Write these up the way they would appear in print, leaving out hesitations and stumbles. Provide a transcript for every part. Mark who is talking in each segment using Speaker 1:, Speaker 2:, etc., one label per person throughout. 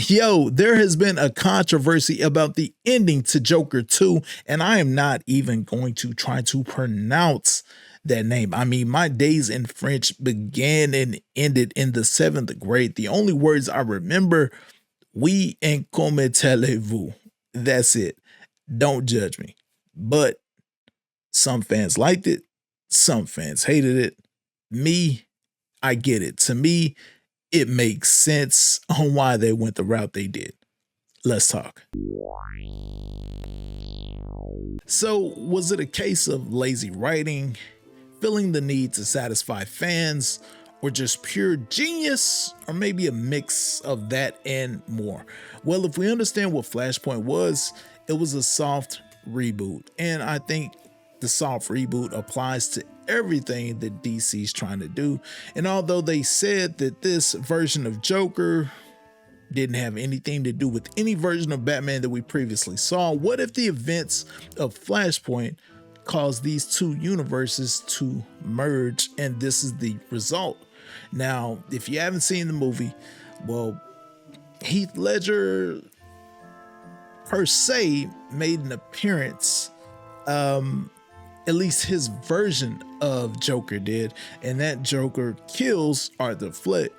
Speaker 1: Yo, there has been a controversy about the ending to Joker 2, and I am not even going to try to pronounce that name. I mean, my days in French began and ended in the seventh grade. The only words I remember, oui and comment allez-vous. That's it. Don't judge me. But some fans liked it, some fans hated it. Me, I get it. To me, it makes sense on why they went the route they did. Let's talk. So, was it a case of lazy writing, feeling the need to satisfy fans, or just pure genius, or maybe a mix of that and more? Well, if we understand what Flashpoint was, it was a soft reboot. And I think the soft reboot applies to everything that DC's trying to do. And although they said that this version of Joker didn't have anything to do with any version of Batman that we previously saw, what if the events of Flashpoint caused these two universes to merge and this is the result? Now, if you haven't seen the movie, well, Heath Ledger per se made an appearance, at least his version of Joker did, and that Joker kills Arthur Fleck.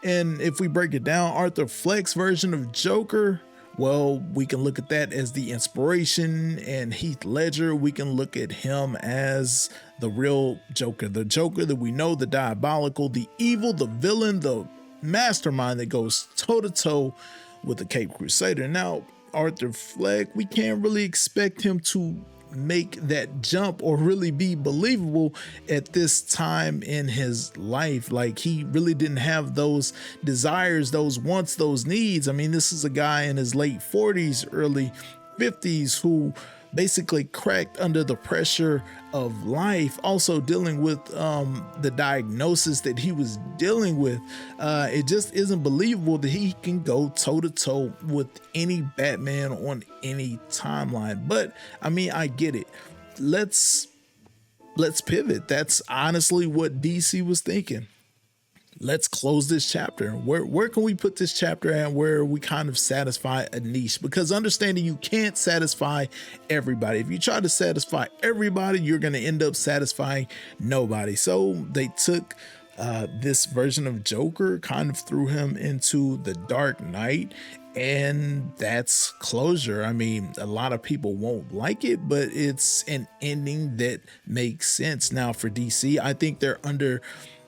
Speaker 1: And if we break it down, Arthur Fleck's version of Joker, well, we can look at that as the inspiration, and Heath Ledger, we can look at him as the real Joker, the Joker that we know, the diabolical, the evil, the villain, the mastermind that goes toe-to-toe with the Caped Crusader. Now, Arthur Fleck, we can't really expect him to make that jump or really be believable at this time in his life. Like, he really didn't have those desires, those wants, those needs. I mean, this is a guy in his late 40s, early 50s who basically cracked under the pressure of life, also dealing with the diagnosis that he was dealing with. It just isn't believable that he can go toe-to-toe with any Batman on any timeline. But I mean, I get it. Let's pivot. That's honestly what DC was thinking. Let's close this chapter. Where can we put this chapter at where we kind of satisfy a niche? Because understanding you can't satisfy everybody. If you try to satisfy everybody, you're going to end up satisfying nobody. So they took this version of Joker, kind of threw him into the Dark Knight, and that's closure. I mean, a lot of people won't like it, but it's an ending that makes sense. Now for DC, I think they're under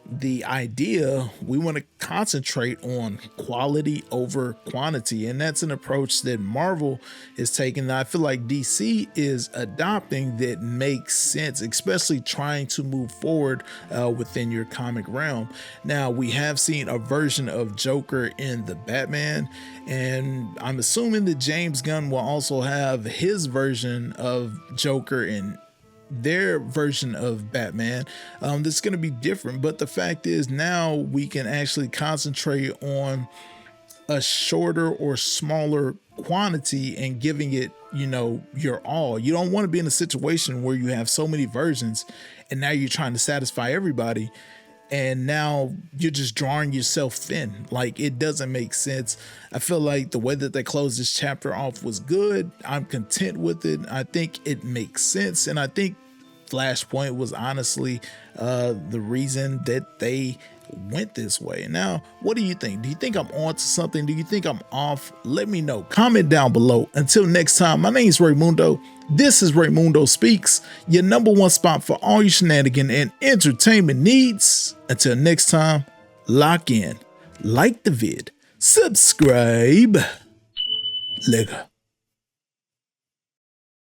Speaker 1: the idea we want to concentrate on quality over quantity, and that's an approach that Marvel is taking that I feel like DC is adopting that makes sense, especially trying to move forward within your comic realm. Now, we have seen a version of Joker in the Batman, and I'm assuming that James Gunn will also have his version of Joker in their version of Batman. That's going to be different, but the fact is now we can actually concentrate on a shorter or smaller quantity and giving it, you know, your all. You don't want to be in a situation where you have so many versions and now you're trying to satisfy everybody, and now you're just drawing yourself thin. Like, it doesn't make sense. I feel like the way that they closed this chapter off was good. I'm content with it. I think it makes sense, and I think Flashpoint was honestly the reason that they went this way. Now, what do you think? Do you think I'm on to something? Do you think I'm off? Let me know. Comment down below. Until next time, my name is Raymundo. This is Raymundo Speaks, your #1 spot for all your shenanigan and entertainment needs. Until next time, lock in, like the vid, subscribe. Later.